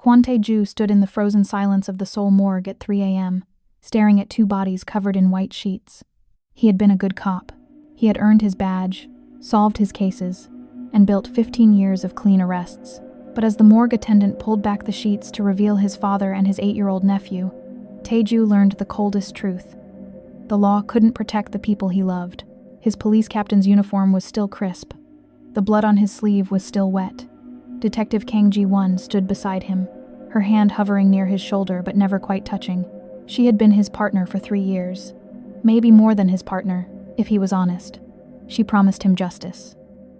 Kwon Tae-joo stood in the frozen silence of the Seoul morgue at 3 a.m., staring at two bodies covered in white sheets. He had been a good cop. He had earned his badge, solved his cases, and built 15 years of clean arrests. But as the morgue attendant pulled back the sheets to reveal his father and his 8-year-old nephew, Tae-joo learned the coldest truth. The law couldn't protect the people he loved. His police captain's uniform was still crisp. The blood on his sleeve was still wet. Detective Kang Ji-won stood beside him, her hand hovering near his shoulder but never quite touching. She had been his partner for 3 years. Maybe more than his partner, if he was honest. She promised him justice.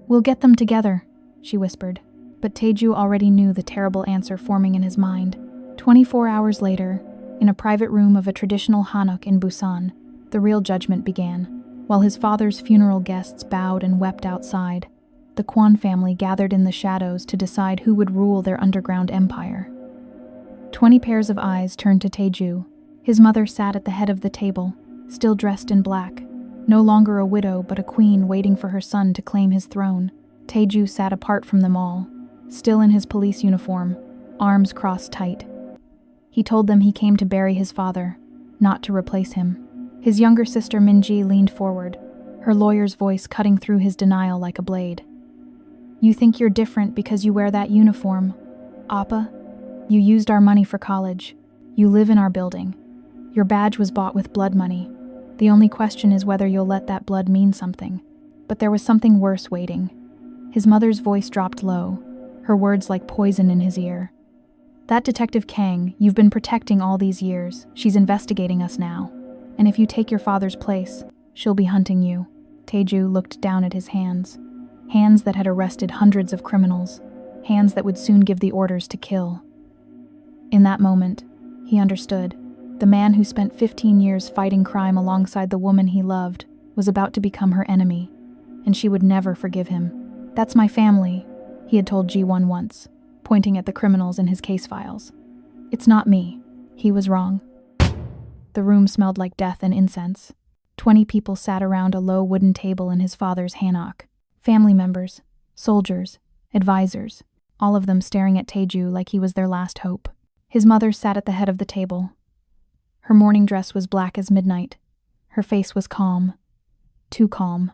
"We'll get them together," she whispered. But Tae-joo already knew the terrible answer forming in his mind. 24 hours later, in a private room of a traditional hanok in Busan, the real judgment began. While his father's funeral guests bowed and wept outside, the Kwon family gathered in the shadows to decide who would rule their underground empire. 20 pairs of eyes turned to Tae-joo. His mother sat at the head of the table, still dressed in black, no longer a widow but a queen waiting for her son to claim his throne. Tae-joo sat apart from them all, still in his police uniform, arms crossed tight. He told them he came to bury his father, not to replace him. His younger sister Min-ji leaned forward, her lawyer's voice cutting through his denial like a blade. "You think you're different because you wear that uniform, Appa? You used our money for college. You live in our building. Your badge was bought with blood money. The only question is whether you'll let that blood mean something." But there was something worse waiting. His mother's voice dropped low, her words like poison in his ear. "That Detective Kang you've been protecting all these years, she's investigating us now. And if you take your father's place, she'll be hunting you." Tae-joo looked down at his hands. Hands that had arrested hundreds of criminals. Hands that would soon give the orders to kill. In that moment, he understood. The man who spent 15 years fighting crime alongside the woman he loved was about to become her enemy, and she would never forgive him. "That's my family," he had told Ji-won once, pointing at the criminals in his case files. "It's not me." He was wrong. The room smelled like death and incense. 20 people sat around a low wooden table in his father's hanok. Family members, soldiers, advisors, all of them staring at Tae-joo like he was their last hope. His mother sat at the head of the table. Her mourning dress was black as midnight. Her face was calm. Too calm.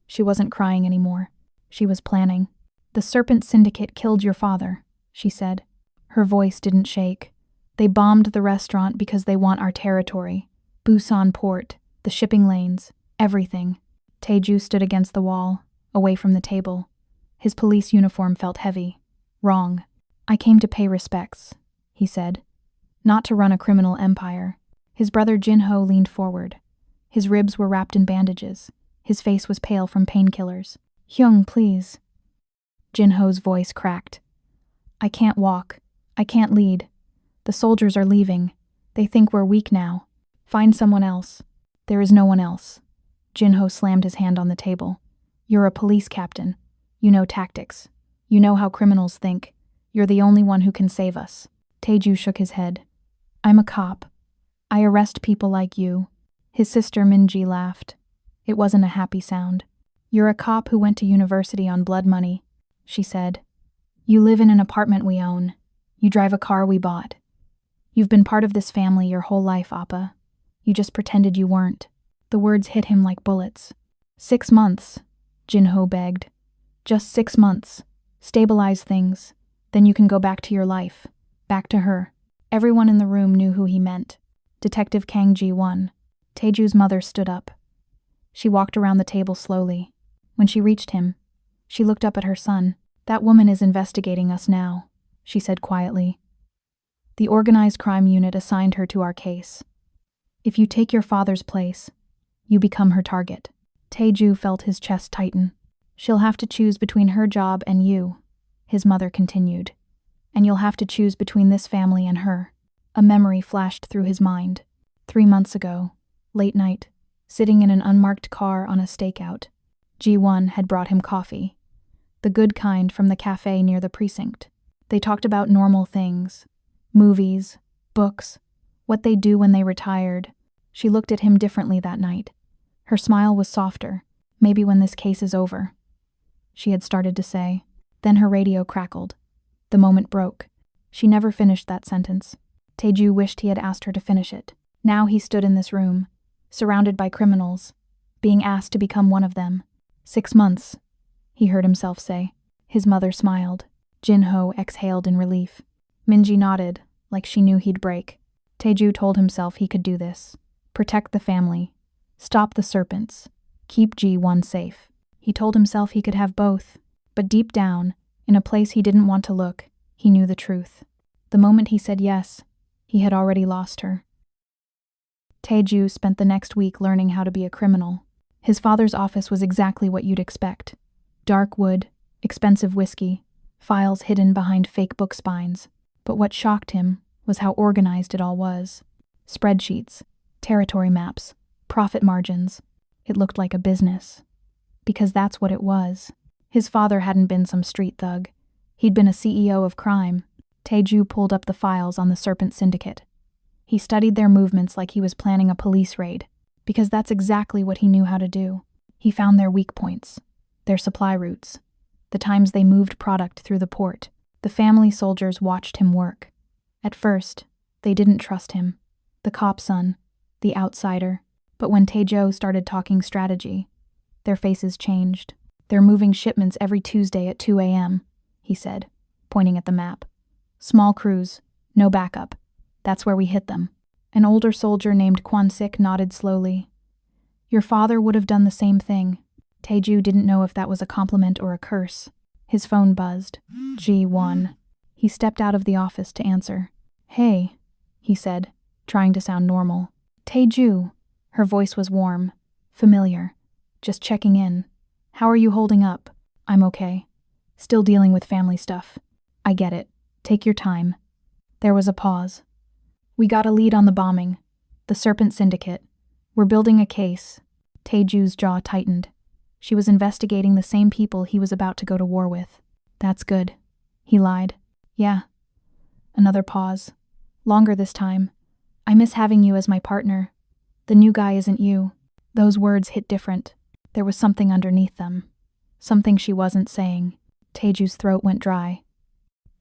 She wasn't crying anymore. She was planning. "The Serpent Syndicate killed your father," she said. Her voice didn't shake. "They bombed the restaurant because they want our territory. Busan port, the shipping lanes, everything." Tae-joo stood against the wall, away from the table. His police uniform felt heavy. "Wrong. I came to pay respects," he said. "Not to run a criminal empire." His brother Jin-ho leaned forward. His ribs were wrapped in bandages. His face was pale from painkillers. "Hyung, please." Jin-ho's voice cracked. "I can't walk. I can't lead. The soldiers are leaving. They think we're weak now. Find someone else." "There is no one else." Jin-ho slammed his hand on the table. "You're a police captain. You know tactics. You know how criminals think. You're the only one who can save us." Tae-joo shook his head. "I'm a cop. I arrest people like you." His sister Min-ji laughed. It wasn't a happy sound. "You're a cop who went to university on blood money," she said. "You live in an apartment we own. You drive a car we bought. You've been part of this family your whole life, Appa. You just pretended you weren't." The words hit him like bullets. 6 months, Jin-ho begged. "Just 6 months. Stabilize things. Then you can go back to your life. Back to her." Everyone in the room knew who he meant. Detective Kang Ji-won. Tae-joo's mother stood up. She walked around the table slowly. When she reached him, she looked up at her son. "That woman is investigating us now," she said quietly. "The organized crime unit assigned her to our case. If you take your father's place, you become her target." Tae-joo felt his chest tighten. "She'll have to choose between her job and you," his mother continued. "And you'll have to choose between this family and her." A memory flashed through his mind. 3 months ago, late night, sitting in an unmarked car on a stakeout, Ji-won had brought him coffee. The good kind from the cafe near the precinct. They talked about normal things. Movies, books, what they'd do when they retired. She looked at him differently that night. Her smile was softer. "Maybe when this case is over," she had started to say. Then her radio crackled. The moment broke. She never finished that sentence. Tae-joo wished he had asked her to finish it. Now he stood in this room, surrounded by criminals, being asked to become one of them. 6 months, he heard himself say. His mother smiled. Jin-ho exhaled in relief. Minji nodded, like she knew he'd break. Tae-joo told himself he could do this. Protect the family. Stop the serpents. Keep Ji-won safe. He told himself he could have both. But deep down, in a place he didn't want to look, he knew the truth. The moment he said yes, he had already lost her. Tae-joo spent the next week learning how to be a criminal. His father's office was exactly what you'd expect. Dark wood, expensive whiskey, files hidden behind fake book spines. But what shocked him was how organized it all was. Spreadsheets, territory maps, profit margins. It looked like a business. Because that's what it was. His father hadn't been some street thug. He'd been a CEO of crime. Tae-joo pulled up the files on the Serpent Syndicate. He studied their movements like he was planning a police raid, because that's exactly what he knew how to do. He found their weak points, their supply routes, the times they moved product through the port. The family soldiers watched him work. At first, they didn't trust him. The cop son, the outsider. But when Tae-joo started talking strategy, their faces changed. They're moving shipments every Tuesday at 2 a.m., he said, pointing at the map. Small crews, no backup. That's where we hit them. An older soldier named Kwon Tae-joo nodded slowly. Your father would have done the same thing. Tae-joo didn't know if that was a compliment or a curse. His phone buzzed. Ji-won. He stepped out of the office to answer. Hey, he said, trying to sound normal. Tae-joo. Her voice was warm, familiar. Just checking in. How are you holding up? I'm okay. Still dealing with family stuff. I get it. Take your time. There was a pause. We got a lead on the bombing. The Serpent Syndicate. We're building a case. Tae-joo's jaw tightened. She was investigating the same people he was about to go to war with. That's good. He lied. Yeah. Another pause. Longer this time. I miss having you as my partner. The new guy isn't you. Those words hit different. There was something underneath them. Something she wasn't saying. Tae-joo's throat went dry.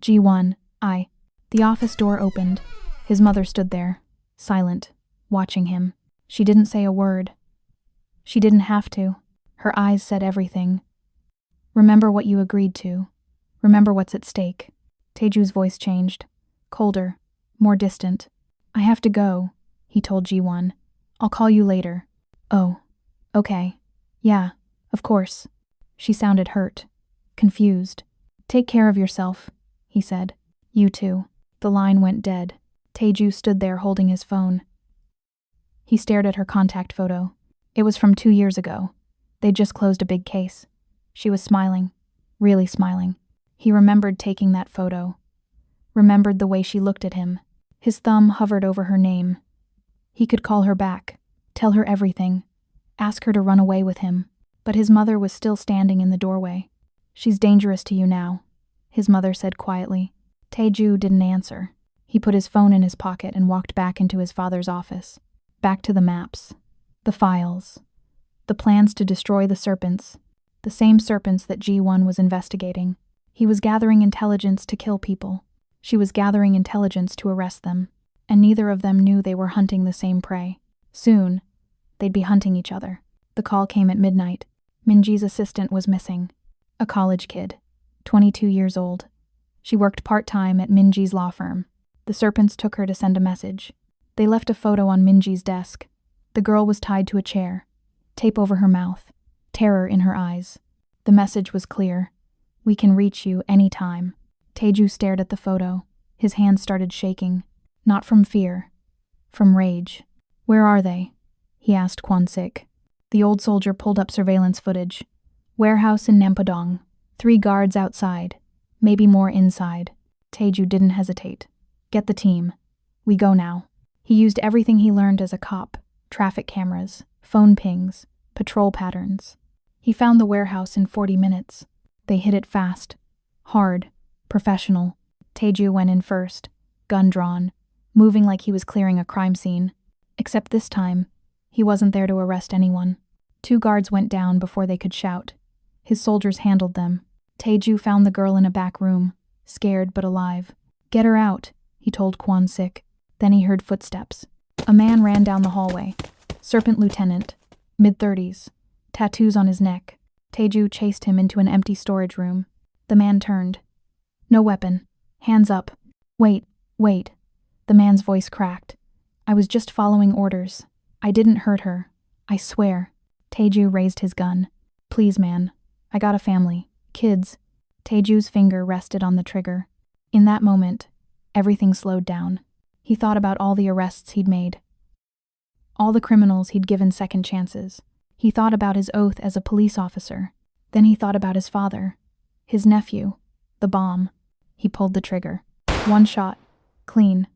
Ji-won, I. The office door opened. His mother stood there, silent, watching him. She didn't say a word. She didn't have to. Her eyes said everything. Remember what you agreed to. Remember what's at stake. Tae-joo's voice changed. Colder, more distant. I have to go, he told Ji-won. I'll call you later. Oh, okay. Yeah, of course. She sounded hurt, confused. Take care of yourself, he said. You too. The line went dead. Tae-joo stood there holding his phone. He stared at her contact photo. It was from 2 years ago. They'd just closed a big case. She was smiling, really smiling. He remembered taking that photo. Remembered the way she looked at him. His thumb hovered over her name. He could call her back, tell her everything, ask her to run away with him. But his mother was still standing in the doorway. She's dangerous to you now, his mother said quietly. Tae-joo didn't answer. He put his phone in his pocket and walked back into his father's office. Back to the maps. The files. The plans to destroy the serpents. The same serpents that Ji-won was investigating. He was gathering intelligence to kill people. She was gathering intelligence to arrest them. And neither of them knew they were hunting the same prey. Soon, they'd be hunting each other. The call came at midnight. Minji's assistant was missing. A college kid, 22 years old. She worked part-time at Minji's law firm. The serpents took her to send a message. They left a photo on Minji's desk. The girl was tied to a chair, tape over her mouth, terror in her eyes. The message was clear. We can reach you any time. Tae-joo stared at the photo. His hands started shaking. Not from fear, from rage. Where are they? He asked Kwon Tae-joo. The old soldier pulled up surveillance footage. Warehouse in Nampodong. 3 guards outside. Maybe more inside. Tae-joo didn't hesitate. Get the team. We go now. He used everything he learned as a cop. Traffic cameras, phone pings, patrol patterns. He found the warehouse in 40 minutes. They hit it fast. Hard. Professional. Tae-joo went in first. Gun drawn. Moving like he was clearing a crime scene. Except this time, he wasn't there to arrest anyone. 2 guards went down before they could shout. His soldiers handled them. Tae-joo found the girl in a back room, scared but alive. Get her out, he told Kwon sick. Then he heard footsteps. A man ran down the hallway. Serpent lieutenant, mid-30s, tattoos on his neck. Tae-joo chased him into an empty storage room. The man turned. No weapon. Hands up. Wait. The man's voice cracked. I was just following orders. I didn't hurt her. I swear. Tae-joo raised his gun. Please, man. I got a family. Kids. Tae-joo's finger rested on the trigger. In that moment, everything slowed down. He thought about all the arrests he'd made. All the criminals he'd given second chances. He thought about his oath as a police officer. Then he thought about his father, his nephew, the bomb. He pulled the trigger. One shot. Clean.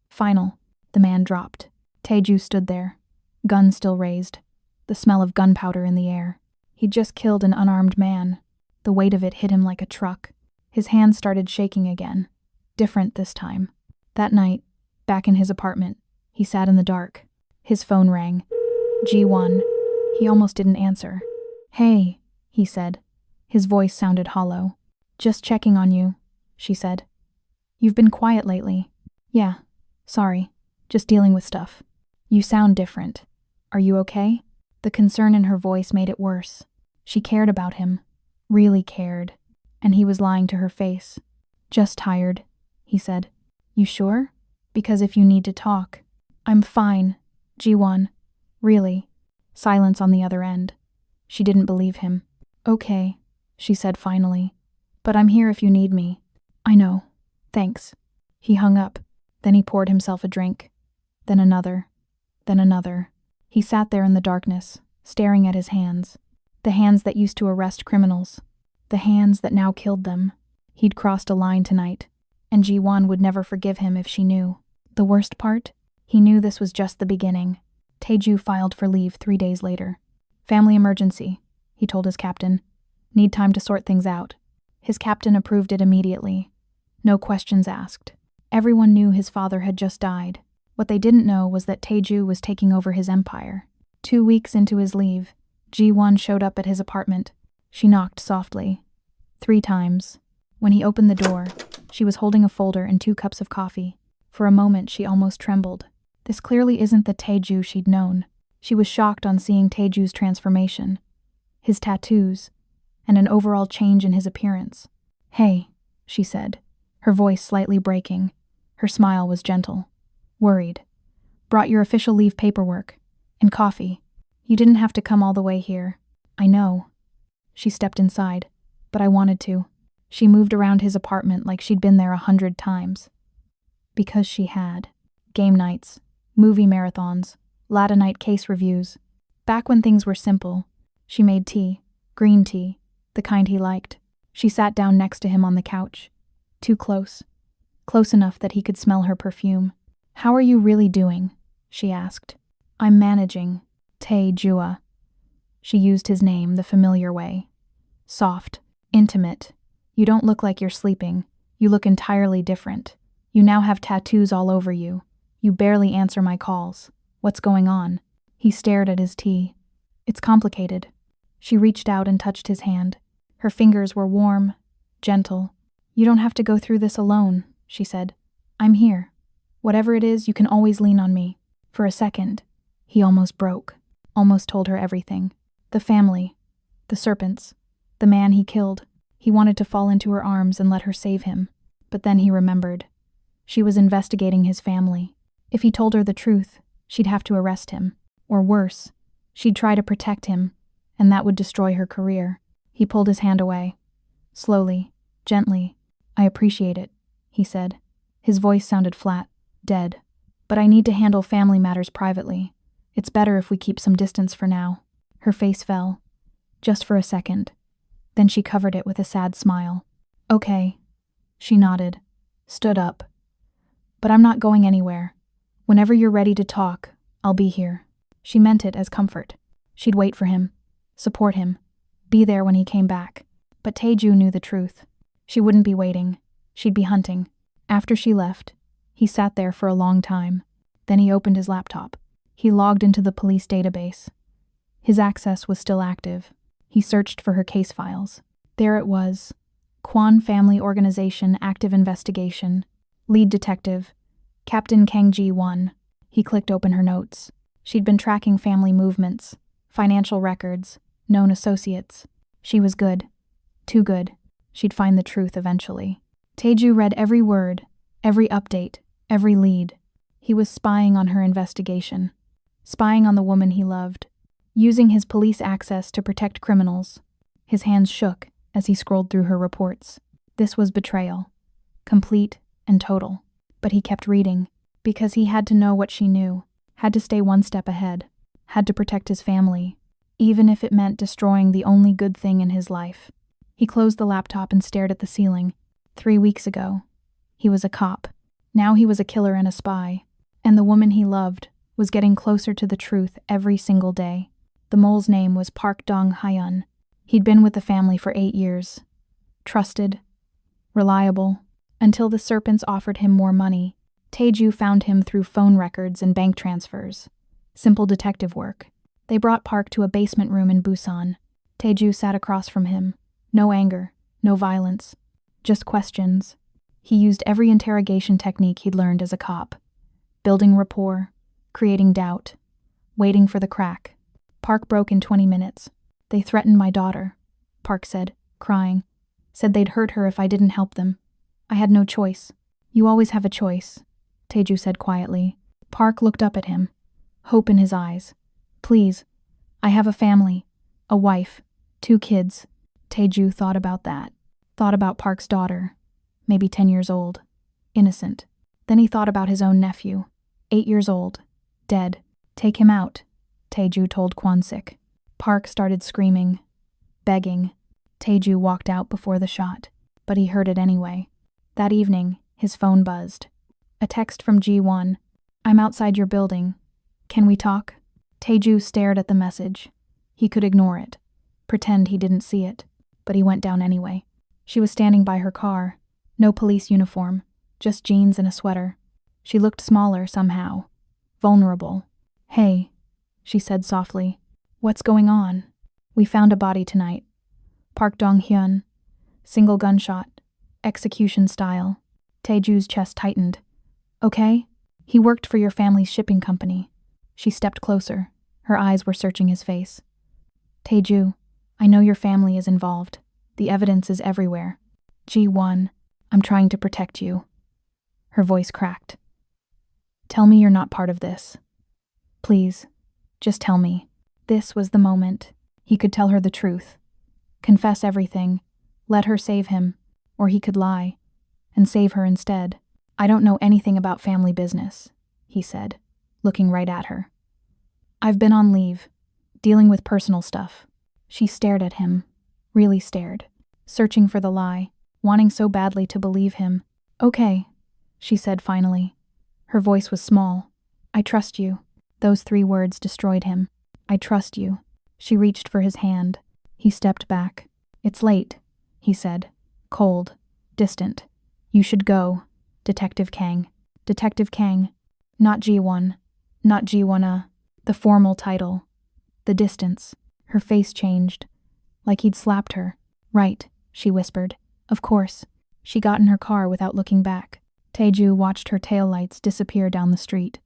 Final. The man dropped. Tae-joo stood there, gun still raised, the smell of gunpowder in the air. He'd just killed an unarmed man. The weight of it hit him like a truck. His hands started shaking again. Different this time. That night, back in his apartment, he sat in the dark. His phone rang. G1. He almost didn't answer. Hey, he said. His voice sounded hollow. Just checking on you, she said. You've been quiet lately. Yeah, sorry. Just dealing with stuff. You sound different. Are you okay? The concern in her voice made it worse. She cared about him. Really cared. And he was lying to her face. Just tired, he said. You sure? Because if you need to talk. I'm fine. G1. Really. Silence on the other end. She didn't believe him. Okay, she said finally. But I'm here if you need me. I know. Thanks. He hung up. Then he poured himself a drink. Then another. Then another. He sat there in the darkness, staring at his hands. The hands that used to arrest criminals. The hands that now killed them. He'd crossed a line tonight, and G1 would never forgive him if she knew. The worst part? He knew this was just the beginning. Tae-joo filed for leave 3 days later. Family emergency, he told his captain. Need time to sort things out. His captain approved it immediately. No questions asked. Everyone knew his father had just died. What they didn't know was that Tae-joo was taking over his empire. 2 weeks into his leave, G1 showed up at his apartment. She knocked softly. 3 times. When he opened the door, she was holding a folder and 2 cups of coffee. For a moment, she almost trembled. This clearly isn't the Tae-joo she'd known. She was shocked on seeing Tae-joo's transformation. His tattoos, and an overall change in his appearance. Hey, she said, her voice slightly breaking. Her smile was gentle. Worried. Brought your official leave paperwork. And coffee. You didn't have to come all the way here. I know. She stepped inside, but I wanted to. She moved around his apartment like she'd been there 100 times. Because she had. Game nights, movie marathons, Lata night case reviews. Back when things were simple, she made tea, green tea, the kind he liked. She sat down next to him on the couch. Too close. Close enough that he could smell her perfume. How are you really doing? She asked. I'm managing. Tae-joo. She used his name the familiar way. Soft. Intimate. You don't look like you're sleeping. You look entirely different. You now have tattoos all over you. You barely answer my calls. What's going on? He stared at his tea. It's complicated. She reached out and touched his hand. Her fingers were warm, gentle. You don't have to go through this alone, she said. I'm here. Whatever it is, you can always lean on me. For a second, he almost broke. Almost told her everything. The family. The serpents. The man he killed. He wanted to fall into her arms and let her save him. But then he remembered. She was investigating his family. If he told her the truth, she'd have to arrest him. Or worse, she'd try to protect him, and that would destroy her career. He pulled his hand away. Slowly, gently. I appreciate it, he said. His voice sounded flat, dead. But I need to handle family matters privately. It's better if we keep some distance for now. Her face fell. Just for a second. Then she covered it with a sad smile. Okay. She nodded. Stood up. But I'm not going anywhere. Whenever you're ready to talk, I'll be here. She meant it as comfort. She'd wait for him. Support him. Be there when he came back. But Tae-joo knew the truth. She wouldn't be waiting. She'd be hunting. After she left, he sat there for a long time. Then he opened his laptop. He logged into the police database. His access was still active. He searched for her case files. There it was. Kwon Family Organization Active Investigation. Lead detective, Captain Kang Ji-won. He clicked open her notes. She'd been tracking family movements, financial records, known associates. She was good. Too good. She'd find the truth eventually. Tae-joo read every word, every update, every lead. He was spying on her investigation. Spying on the woman he loved. Using his police access to protect criminals. His hands shook as he scrolled through her reports. This was betrayal. Complete and total. But he kept reading, because he had to know what she knew, had to stay one step ahead, had to protect his family, even if it meant destroying the only good thing in his life. He closed the laptop and stared at the ceiling. 3 weeks ago, he was a cop. Now he was a killer and a spy. And the woman he loved was getting closer to the truth every single day. The mole's name was Park Dong-hyun. He'd been with the family for 8 years. Trusted, reliable, until the serpents offered him more money. Tae-joo found him through phone records and bank transfers. Simple detective work. They brought Park to a basement room in Busan. Tae-joo sat across from him. No anger, no violence, just questions. He used every interrogation technique he'd learned as a cop. Building rapport, creating doubt, waiting for the crack. Park broke in 20 minutes. They threatened my daughter, Park said, crying. Said they'd hurt her if I didn't help them. I had no choice. You always have a choice, Tae-joo said quietly. Park looked up at him, hope in his eyes. Please, I have a family, a wife, 2 kids. Tae-joo thought about that. Thought about Park's daughter, maybe 10 years old, innocent. Then he thought about his own nephew, 8 years old, dead. Take him out, Tae-joo told Kwon Tae-joo. Park started screaming, begging. Tae-joo walked out before the shot, but he heard it anyway. That evening, his phone buzzed. A text from Ji-won. I'm outside your building. Can we talk? Tae-joo stared at the message. He could ignore it, pretend he didn't see it, but he went down anyway. She was standing by her car. No police uniform, just jeans and a sweater. She looked smaller somehow. Vulnerable. Hey, she said softly. What's going on? We found a body tonight. Park Dong-hyun. Single gunshot. Execution style. Tae-joo's chest tightened. Okay? He worked for your family's shipping company. She stepped closer. Her eyes were searching his face. Tae-joo, I know your family is involved. The evidence is everywhere. Ji-won, I'm trying to protect you. Her voice cracked. Tell me you're not part of this. Please, just tell me. This was the moment. He could tell her the truth. Confess everything. Let her save him. Or he could lie. And save her instead. I don't know anything about family business, he said, looking right at her. I've been on leave, dealing with personal stuff. She stared at him, really stared, searching for the lie, wanting so badly to believe him. Okay, she said finally. Her voice was small. I trust you. Those 3 words destroyed him. I trust you. She reached for his hand. He stepped back. It's late, he said, cold, distant. You should go, Detective Kang. Detective Kang. Not Ji-won. Not Ji-won-a. The formal title. The distance. Her face changed. Like he'd slapped her. Right, she whispered. Of course. She got in her car without looking back. Tae-joo watched her taillights disappear down the street.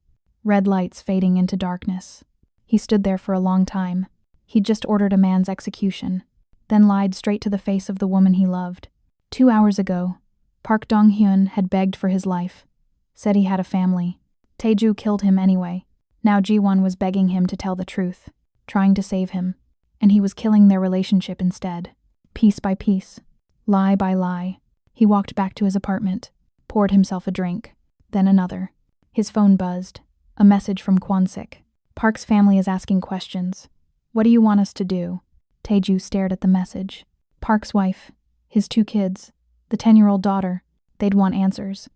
Red lights fading into darkness. He stood there for a long time. He'd just ordered a man's execution, then lied straight to the face of the woman he loved. 2 hours ago, Park Dong-hyun had begged for his life, said he had a family. Tae-joo killed him anyway. Now Ji-won was begging him to tell the truth, trying to save him, and he was killing their relationship instead. Piece by piece, lie by lie. He walked back to his apartment, poured himself a drink, then another. His phone buzzed. A message from Kwon Tae-joo. Park's family is asking questions. What do you want us to do? Tae-joo stared at the message. Park's wife, his 2 kids, the 10-year-old daughter, they'd want answers.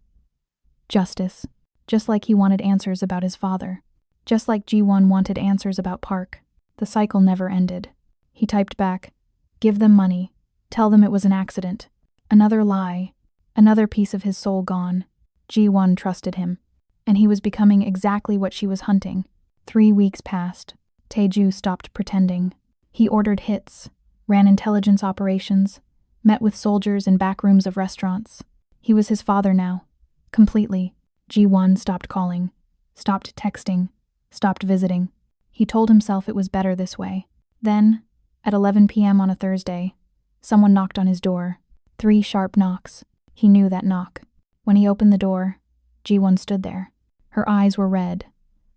Justice. Just like he wanted answers about his father. Just like Ji-won wanted answers about Park. The cycle never ended. He typed back, give them money. Tell them it was an accident. Another lie. Another piece of his soul gone. Ji-won trusted him. And he was becoming exactly what she was hunting. 3 weeks passed. Tae-joo stopped pretending. He ordered hits, ran intelligence operations, met with soldiers in back rooms of restaurants. He was his father now, Completely. Ji-won stopped calling, stopped texting, stopped visiting. He told himself it was better this way. Then, at 11 p.m. on a Thursday, someone knocked on his door. 3 sharp knocks. He knew that knock. When he opened the door, Ji-won stood there. Her eyes were red.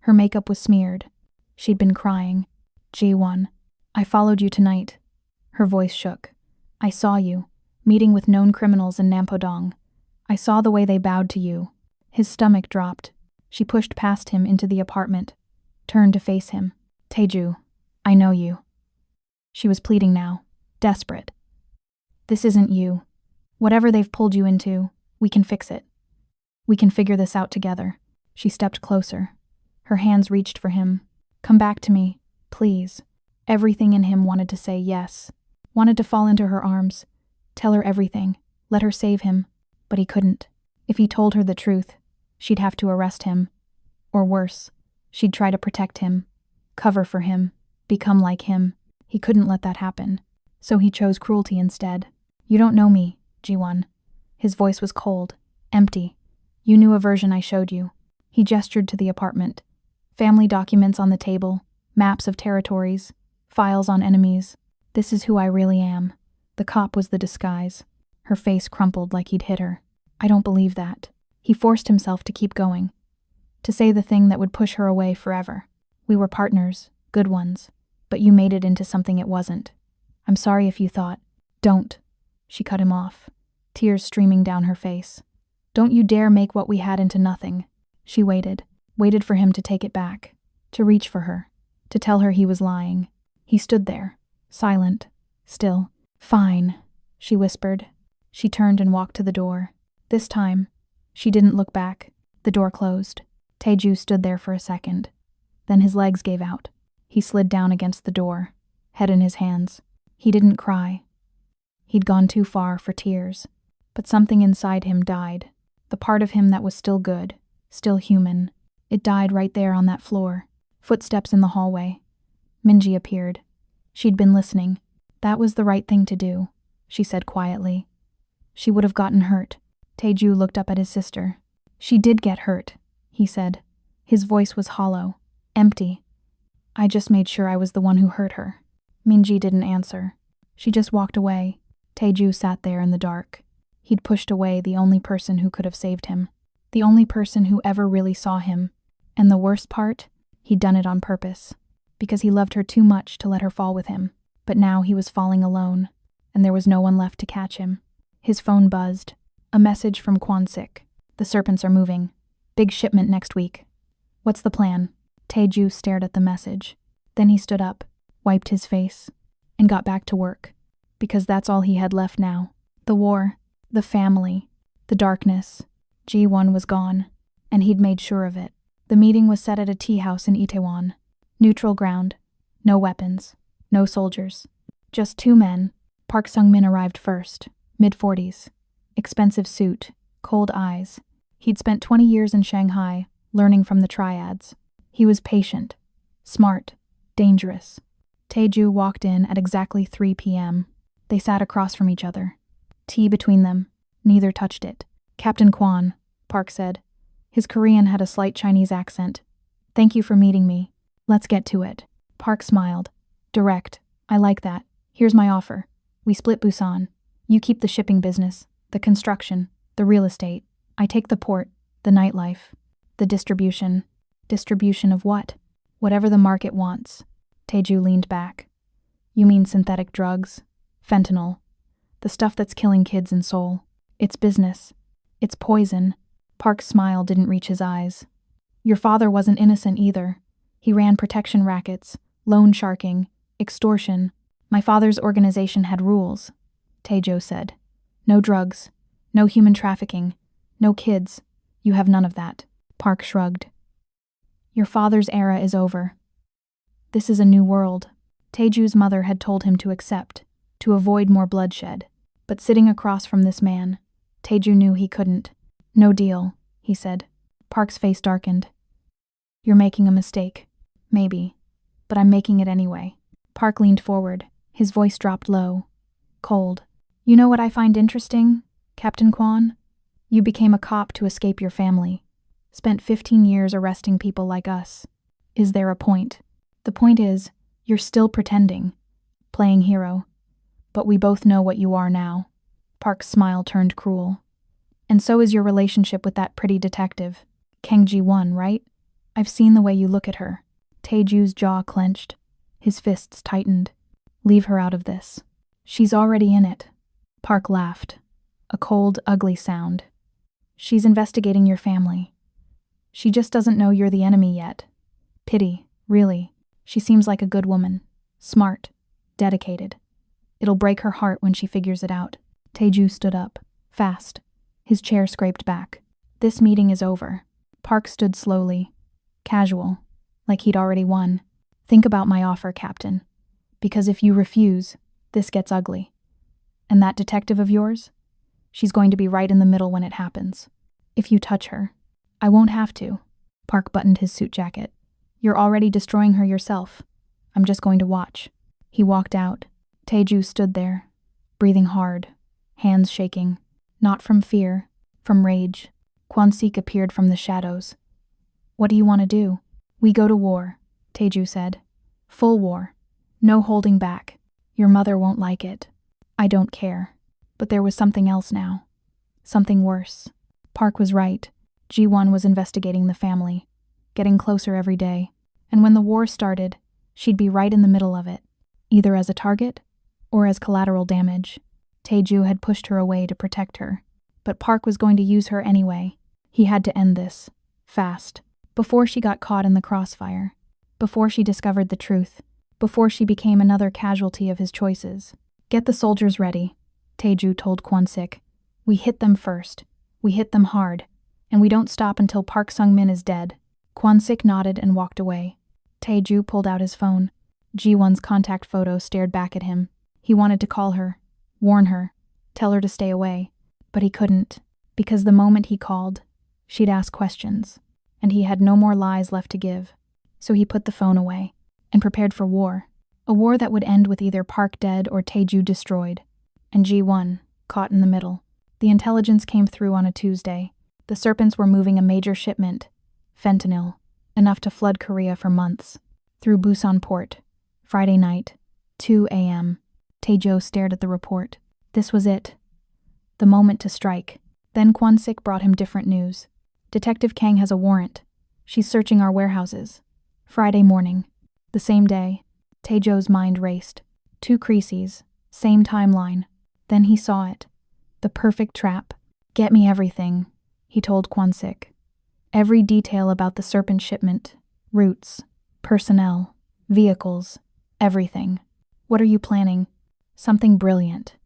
Her makeup was smeared. She'd been crying. Ji-won, I followed you tonight. Her voice shook. I saw you, meeting with known criminals in Nampodong. I saw the way they bowed to you. His stomach dropped. She pushed past him into the apartment, turned to face him. Tae-joo, I know you. She was pleading now, desperate. This isn't you. Whatever they've pulled you into, we can fix it. We can figure this out together. She stepped closer. Her hands reached for him. Come back to me, please. Everything in him wanted to say yes, wanted to fall into her arms, tell her everything, let her save him, but he couldn't. If he told her the truth, she'd have to arrest him. Or worse, she'd try to protect him, cover for him, become like him. He couldn't let that happen, so he chose cruelty instead. You don't know me, Ji-won. His voice was cold, empty. You knew a version I showed you. He gestured to the apartment. Family documents on the table, maps of territories, files on enemies. This is who I really am. The cop was the disguise. Her face crumpled like he'd hit her. I don't believe that. He forced himself to keep going, to say the thing that would push her away forever. We were partners, good ones, but you made it into something it wasn't. I'm sorry if you thought. Don't. She cut him off, tears streaming down her face. Don't you dare make what we had into nothing. She waited for him to take it back, to reach for her, to tell her he was lying. He stood there, silent, still. Fine, she whispered. She turned and walked to the door. This time, she didn't look back. The door closed. Tae-joo stood there for a second. Then his legs gave out. He slid down against the door, head in his hands. He didn't cry. He'd gone too far for tears. But something inside him died. The part of him that was still good, still human. It died right there on that floor. Footsteps in the hallway. Minji appeared. She'd been listening. That was the right thing to do, she said quietly. She would have gotten hurt. Tae-joo looked up at his sister. She did get hurt, he said. His voice was hollow, empty. I just made sure I was the one who hurt her. Minji didn't answer. She just walked away. Tae-joo sat there in the dark. He'd pushed away the only person who could have saved him. The only person who ever really saw him. And the worst part? He'd done it on purpose. Because he loved her too much to let her fall with him. But now he was falling alone. And there was no one left to catch him. His phone buzzed. A message from Kwon Tae-joo. The serpents are moving. Big shipment next week. What's the plan? Tae-joo stared at the message. Then he stood up, wiped his face, and got back to work. Because that's all he had left now. The war, the family, the darkness. Ji-won was gone, and he'd made sure of it. The meeting was set at a tea house in Itaewon. Neutral ground. No weapons. No soldiers. Just 2 men. Park Sung-min arrived first, mid-40s. Expensive suit, cold eyes. He'd spent 20 years in Shanghai, learning from the triads. He was patient, smart, dangerous. Tae-joo walked in at exactly 3 p.m. They sat across from each other. Tea between them. Neither touched it. Captain Kwon, Park said. His Korean had a slight Chinese accent. Thank you for meeting me. Let's get to it. Park smiled. Direct. I like that. Here's my offer. We split Busan. You keep the shipping business, the construction, the real estate. I take the port, the nightlife, the distribution. Distribution of what? Whatever the market wants. Tae-joo leaned back. You mean synthetic drugs? Fentanyl. The stuff that's killing kids in Seoul. It's business. It's poison. Park's smile didn't reach his eyes. Your father wasn't innocent either. He ran protection rackets, loan sharking, extortion. My father's organization had rules, Tae-joo said. No drugs. No human trafficking. No kids. You have none of that. Park shrugged. Your father's era is over. This is a new world. Tae-joo's mother had told him to accept, to avoid more bloodshed. But sitting across from this man, Tae-joo knew he couldn't. No deal, he said. Park's face darkened. You're making a mistake. Maybe. But I'm making it anyway. Park leaned forward. His voice dropped low. Cold. You know what I find interesting, Captain Kwon? You became a cop to escape your family. Spent 15 years arresting people like us. Is there a point? The point is, you're still pretending. Playing hero. But we both know what you are now. Park's smile turned cruel. And so is your relationship with that pretty detective. Kang Ji-won, right? I've seen the way you look at her. Tae-joo's jaw clenched. His fists tightened. Leave her out of this. She's already in it. Park laughed. A cold, ugly sound. She's investigating your family. She just doesn't know you're the enemy yet. Pity, really. She seems like a good woman. Smart. Dedicated. It'll break her heart when she figures it out. Tae-joo stood up. Fast. His chair scraped back. This meeting is over. Park stood slowly. Casual. Like he'd already won. Think about my offer, Captain. Because if you refuse, this gets ugly. And that detective of yours? She's going to be right in the middle when it happens. If you touch her. I won't have to. Park buttoned his suit jacket. You're already destroying her yourself. I'm just going to watch. He walked out. Tae-joo stood there, breathing hard, hands shaking. Not from fear, from rage. Kwon-sik appeared from the shadows. What do you want to do? We go to war, Tae-joo said. Full war. No holding back. Your mother won't like it. I don't care. But there was something else now. Something worse. Park was right. Ji-won was investigating the family, getting closer every day. And when the war started, she'd be right in the middle of it, either as a target or as collateral damage. Tae-joo had pushed her away to protect her, but Park was going to use her anyway. He had to end this. Fast. Before she got caught in the crossfire. Before she discovered the truth. Before she became another casualty of his choices. Get the soldiers ready, Tae-joo told Kwon-sik. We hit them first. We hit them hard. And we don't stop until Park Sung-min is dead. Kwon-sik nodded and walked away. Tae-joo pulled out his phone. Ji-won's contact photo stared back at him. He wanted to call her, warn her, tell her to stay away. But he couldn't, because the moment he called, she'd ask questions, and he had no more lies left to give. So he put the phone away, and prepared for war. A war that would end with either Park dead or Tae-joo destroyed. And Ji-won, caught in the middle. The intelligence came through on a Tuesday. The Serpents were moving a major shipment, fentanyl, enough to flood Korea for months, through Busan port. Friday night, 2 a.m. Tae-joo stared at the report. This was it. The moment to strike. Then Kwon-sik brought him different news. Detective Kang has a warrant. She's searching our warehouses. Friday morning. The same day. Tae-joo's mind raced. 2 crises. Same timeline. Then he saw it. The perfect trap. Get me everything, he told Kwon-sik. Every detail about the Serpent shipment. Routes. Personnel. Vehicles. Everything. What are you planning? Something brilliant.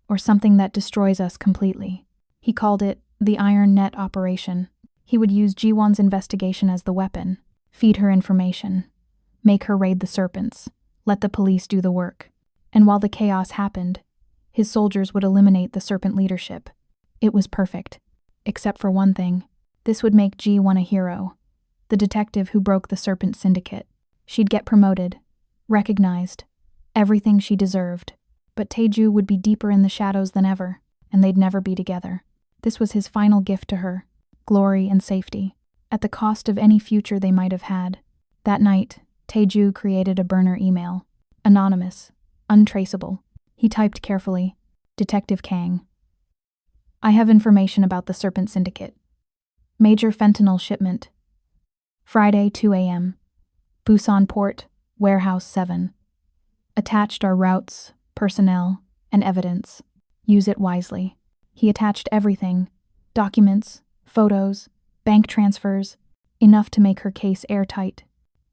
Or something that destroys us completely. He called it the Iron Net operation. He would use Ji-won's investigation as the weapon. Feed her information. Make her raid the Serpents. Let the police do the work. And while the chaos happened, his soldiers would eliminate the Serpent leadership. It was perfect. Except for one thing. This would make Ji-won a hero. The detective who broke the Serpent syndicate. She'd get promoted. Recognized. Everything she deserved. But Tae-joo would be deeper in the shadows than ever, and they'd never be together. This was his final gift to her. Glory and safety. At the cost of any future they might have had. That night, Tae-joo created a burner email. Anonymous. Untraceable. He typed carefully. Detective Kang. I have information about the Serpent Syndicate. Major fentanyl shipment. Friday, 2 a.m. Busan Port, Warehouse 7. Attached are routes, personnel, and evidence. Use it wisely. He attached everything. Documents, photos, bank transfers. Enough to make her case airtight.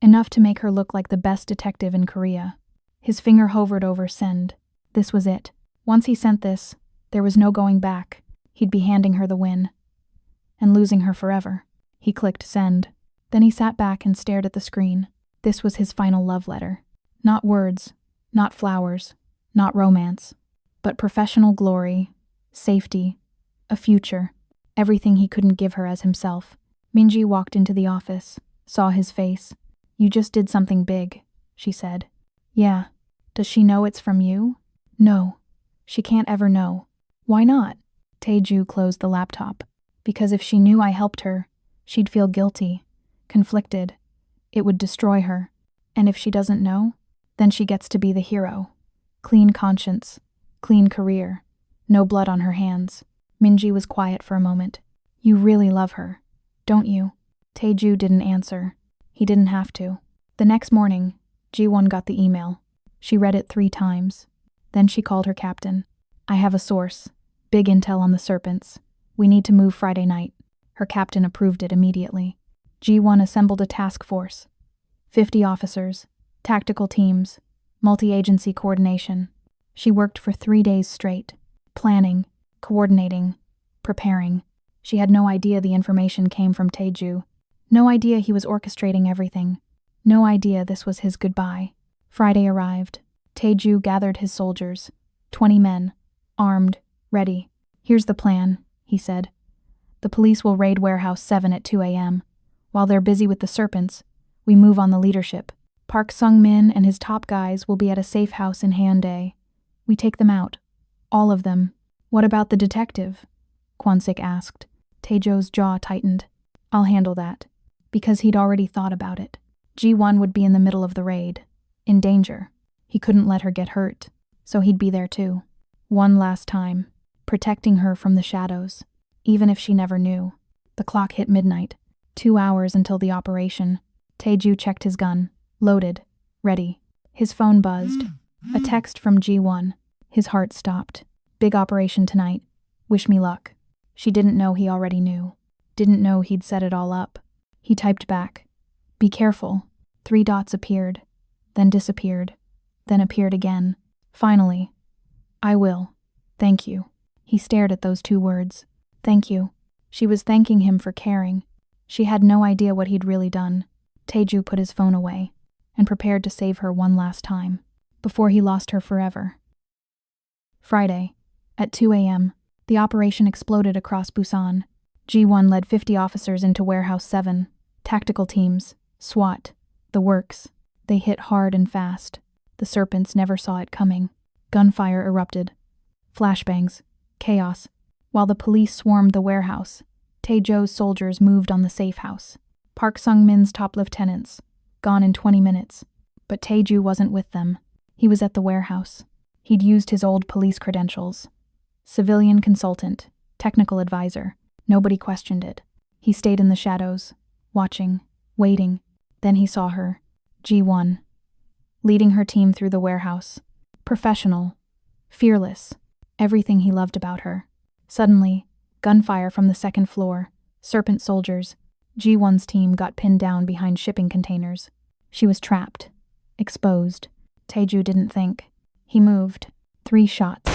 Enough to make her look like the best detective in Korea. His finger hovered over send. This was it. Once he sent this, there was no going back. He'd be handing her the win. And losing her forever. He clicked send. Then he sat back and stared at the screen. This was his final love letter. Not words, not flowers, not romance, but professional glory, safety, a future, everything he couldn't give her as himself. Minji walked into the office, saw his face. You just did something big, she said. Yeah. Does she know it's from you? No. She can't ever know. Why not? Tae-joo closed the laptop. Because if she knew I helped her, she'd feel guilty, conflicted. It would destroy her. And if she doesn't know, then she gets to be the hero. Clean conscience, clean career, no blood on her hands. Minji was quiet for a moment. You really love her, don't you? Tae-joo didn't answer. He didn't have to. The next morning, Ji-won got the email. She read it 3 times. Then she called her captain. I have a source. Big intel on the serpents. We need to move Friday night. Her captain approved it immediately. Ji-won assembled a task force. 50 officers, tactical teams, multi-agency coordination. She worked for 3 days straight. Planning, coordinating, preparing. She had no idea the information came from Tae-joo. No idea he was orchestrating everything. No idea this was his goodbye. Friday arrived. Tae-joo gathered his soldiers. 20 men, armed, ready. Here's the plan, he said. The police will raid Warehouse 7 at 2 a.m. While they're busy with the serpents, we move on the leadership. Park Sung-min and his top guys will be at a safe house in Haeundae. We take them out. All of them. What about the detective? Kwon Tae-joo asked. Tae-joo's jaw tightened. I'll handle that. Because he'd already thought about it. Ji-won would be in the middle of the raid. In danger. He couldn't let her get hurt. So he'd be there too. One last time. Protecting her from the shadows. Even if she never knew. The clock hit midnight. 2 hours until the operation. Tae-joo checked his gun. Loaded. Ready. His phone buzzed. A text from Ji-won. His heart stopped. Big operation tonight. Wish me luck. She didn't know he already knew. Didn't know he'd set it all up. He typed back. Be careful. 3 dots appeared. Then disappeared. Then appeared again. Finally. I will. Thank you. He stared at those 2 words. Thank you. She was thanking him for caring. She had no idea what he'd really done. Tae-joo put his phone away and prepared to save her one last time before he lost her forever. Friday, at 2 a.m., the operation exploded across Busan. Ji-won led 50 officers into Warehouse 7, tactical teams, SWAT, the works. They hit hard and fast. The serpents never saw it coming. Gunfire erupted. Flashbangs. Chaos. While the police swarmed the warehouse, Tae-joo's soldiers moved on the safe house. Park Sung-min's top lieutenants, gone in 20 minutes. But Tae-joo wasn't with them. He was at the warehouse. He'd used his old police credentials. Civilian consultant, technical advisor. Nobody questioned it. He stayed in the shadows, watching, waiting. Then he saw her, Ji-won, leading her team through the warehouse. Professional, fearless, everything he loved about her. Suddenly, gunfire from the 2nd floor, serpent soldiers. Ji-won's team got pinned down behind shipping containers. She was trapped, exposed. Tae-joo didn't think. He moved. 3 shots.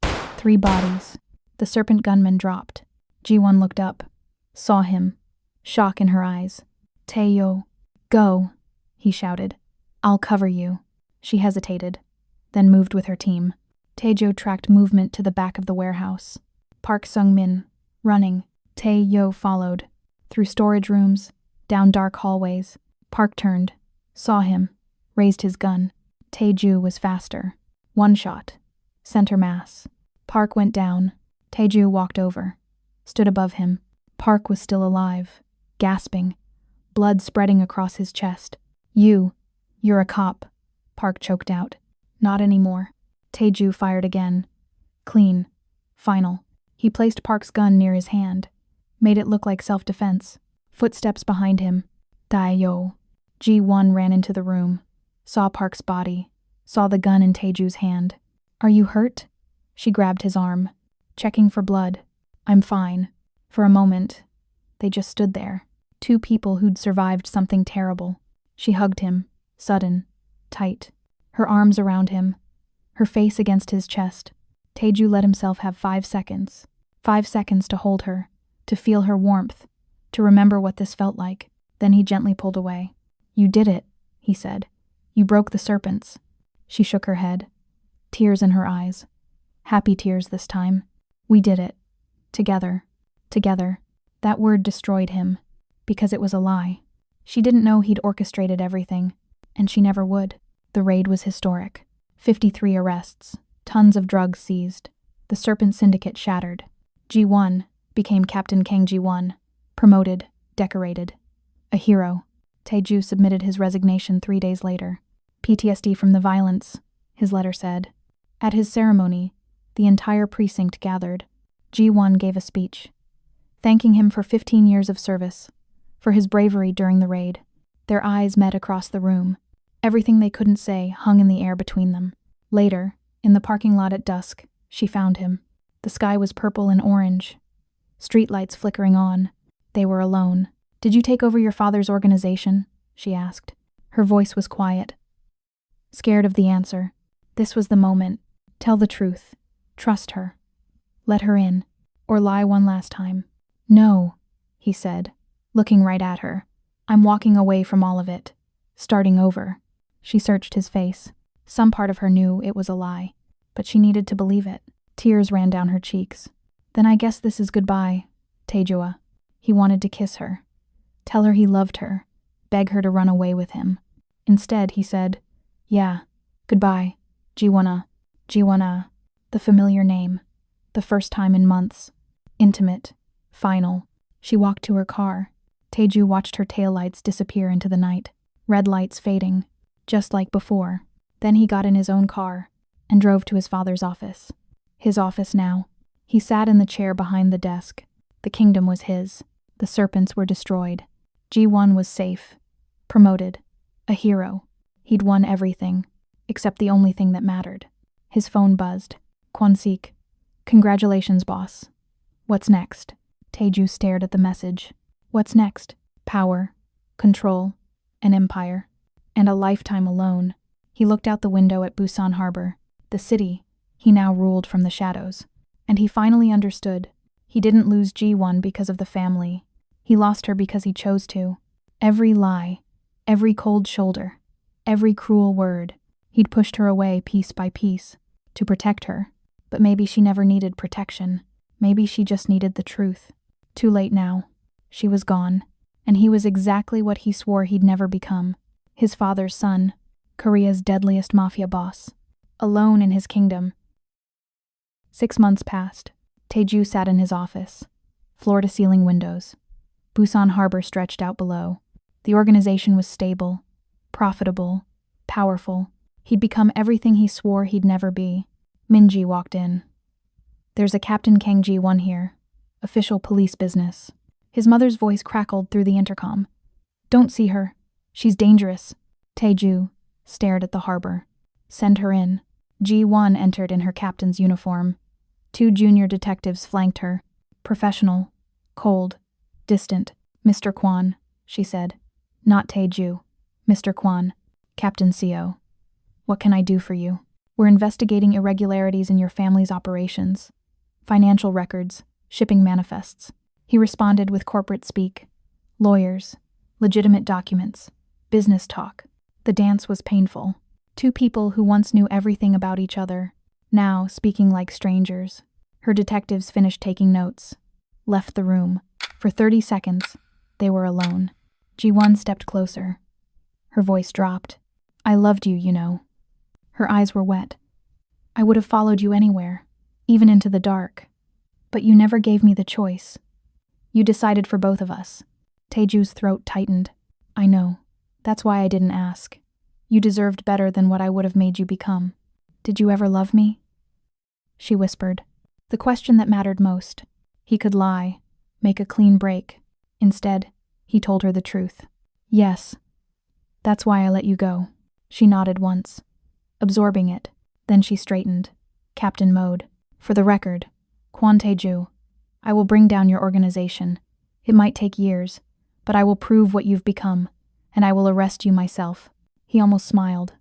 3 bodies. The serpent gunman dropped. Ji-won looked up, saw him, shock in her eyes. Tae-joo, go, he shouted. I'll cover you. She hesitated, then moved with her team. Tae-joo tracked movement to the back of the warehouse. Park Sung-min, running. Tae-joo followed. Through storage rooms, down dark hallways. Park turned, saw him, raised his gun. Tae-joo was faster. 1 shot. Center mass. Park went down. Tae-joo walked over. Stood above him. Park was still alive, gasping, blood spreading across his chest. You're a cop, Park choked out. Not anymore. Tae-joo fired again. Clean. Final. He placed Park's gun near his hand, made it look like self-defense. Footsteps behind him. Tae-joo. Ji-won ran into the room, saw Park's body, saw the gun in Tae-joo's hand. Are you hurt? She grabbed his arm, checking for blood. I'm fine. For a moment, they just stood there. 2 people who'd survived something terrible. She hugged him, sudden, tight, her arms around him, her face against his chest. Tae-joo let himself have 5 seconds. 5 seconds to hold her, to feel her warmth, to remember what this felt like. Then he gently pulled away. You did it, he said. You broke the serpents. She shook her head, tears in her eyes. Happy tears this time. We did it. Together. Together. That word destroyed him, because it was a lie. She didn't know he'd orchestrated everything, and she never would. The raid was historic. 53 arrests, tons of drugs seized. The serpent syndicate shattered. Ji-won became Captain Kang Ji-won, promoted, decorated. A hero. Tae-joo submitted his resignation 3 days later. PTSD from the violence, his letter said. At his ceremony, the entire precinct gathered. Ji-won gave a speech, thanking him for 15 years of service, for his bravery during the raid. Their eyes met across the room. Everything they couldn't say hung in the air between them. Later, in the parking lot at dusk, she found him. The sky was purple and orange, streetlights flickering on. They were alone. "Did you take over your father's organization?" she asked. Her voice was quiet, scared of the answer. This was the moment. Tell the truth. Trust her. Let her in. Or lie one last time. "No," he said, looking right at her. "I'm walking away from all of it. Starting over." She searched his face. Some part of her knew it was a lie, but she needed to believe it. Tears ran down her cheeks. "Then I guess this is goodbye, Tae-joo." He wanted to kiss her, tell her he loved her, beg her to run away with him. Instead, he said, "Yeah, goodbye, Ji-won-a." Ji-won-a, the familiar name, the first time in months. Intimate, final. She walked to her car. Tae-joo watched her taillights disappear into the night, red lights fading, just like before. Then he got in his own car and drove to his father's office. His office now. He sat in the chair behind the desk. The kingdom was his. The serpents were destroyed. Ji-won was safe, promoted, a hero. He'd won everything, except the only thing that mattered. His phone buzzed. "Kwon Sik. Congratulations, boss." "What's next?" Tae-joo stared at the message. "What's next? Power, control, an empire, and a lifetime alone." He looked out the window at Busan Harbor, the city he now ruled from the shadows. And he finally understood. He didn't lose Ji-won because of the family. He lost her because he chose to. Every lie, every cold shoulder, every cruel word. He'd pushed her away piece by piece to protect her. But maybe she never needed protection. Maybe she just needed the truth. Too late now. She was gone. And he was exactly what he swore he'd never become. His father's son, Korea's deadliest mafia boss. Alone in his kingdom. 6 months passed. Tae-joo sat in his office. Floor-to-ceiling windows. Busan Harbor stretched out below. The organization was stable, profitable, powerful. He'd become everything he swore he'd never be. Minji walked in. "There's a Captain Kang Ji-won here. Official police business." His mother's voice crackled through the intercom. "Don't see her. She's dangerous." Tae-joo stared at the harbor. "Send her in." Ji-won entered in her captain's uniform. 2 junior detectives flanked her. Professional, cold, distant. "Mr. Kwon," she said. "Not Tae-joo. Mr. Kwon, Captain CO. What can I do for you?" "We're investigating irregularities in your family's operations. Financial records, shipping manifests." He responded with corporate speak. Lawyers, legitimate documents, business talk. The dance was painful. 2 people who once knew everything about each other, now speaking like strangers. Her detectives finished taking notes, left the room. For 30 seconds, they were alone. Ji-won stepped closer. Her voice dropped. "I loved you, you know." Her eyes were wet. "I would have followed you anywhere, even into the dark. But you never gave me the choice. You decided for both of us." Tae-joo's throat tightened. "I know. That's why I didn't ask. You deserved better than what I would have made you become." "Did you ever love me?" she whispered. The question that mattered most. He could lie, make a clean break. Instead, he told her the truth. "Yes. That's why I let you go." She nodded once, absorbing it. Then she straightened. Captain mode. "For the record, Kwon Tae-joo, I will bring down your organization. It might take years, but I will prove what you've become, and I will arrest you myself." He almost smiled.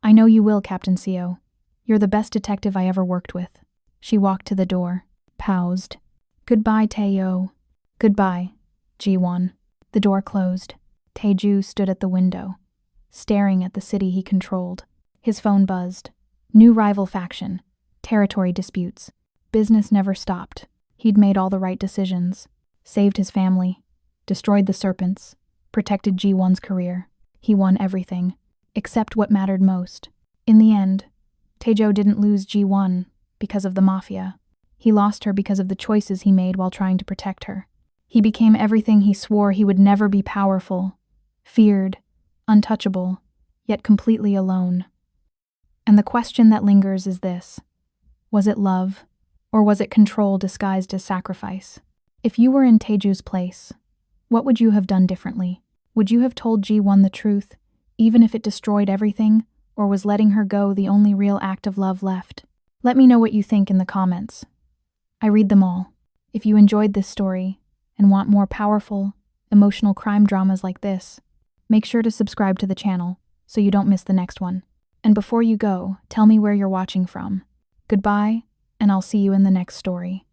"I know you will, Captain CO. You're the best detective I ever worked with." She walked to the door, paused. "Goodbye, Tae-joo." "Goodbye, Ji-won." The door closed. Tae-joo stood at the window, staring at the city he controlled. His phone buzzed. New rival faction, territory disputes. Business never stopped. He'd made all the right decisions. Saved his family, destroyed the serpents, protected Ji-won's career. He won everything, except what mattered most. In the end, Tae-joo didn't lose Ji-won because of the mafia. He lost her because of the choices he made while trying to protect her. He became everything he swore he would never be: powerful, feared, untouchable, yet completely alone. And the question that lingers is this: was it love, or was it control disguised as sacrifice? If you were in Tae-joo's place, what would you have done differently? Would you have told Ji-won the truth, even if it destroyed everything, or was letting her go the only real act of love left? Let me know what you think in the comments. I read them all. If you enjoyed this story and want more powerful, emotional crime dramas like this, make sure to subscribe to the channel so you don't miss the next one. And before you go, tell me where you're watching from. Goodbye, and I'll see you in the next story.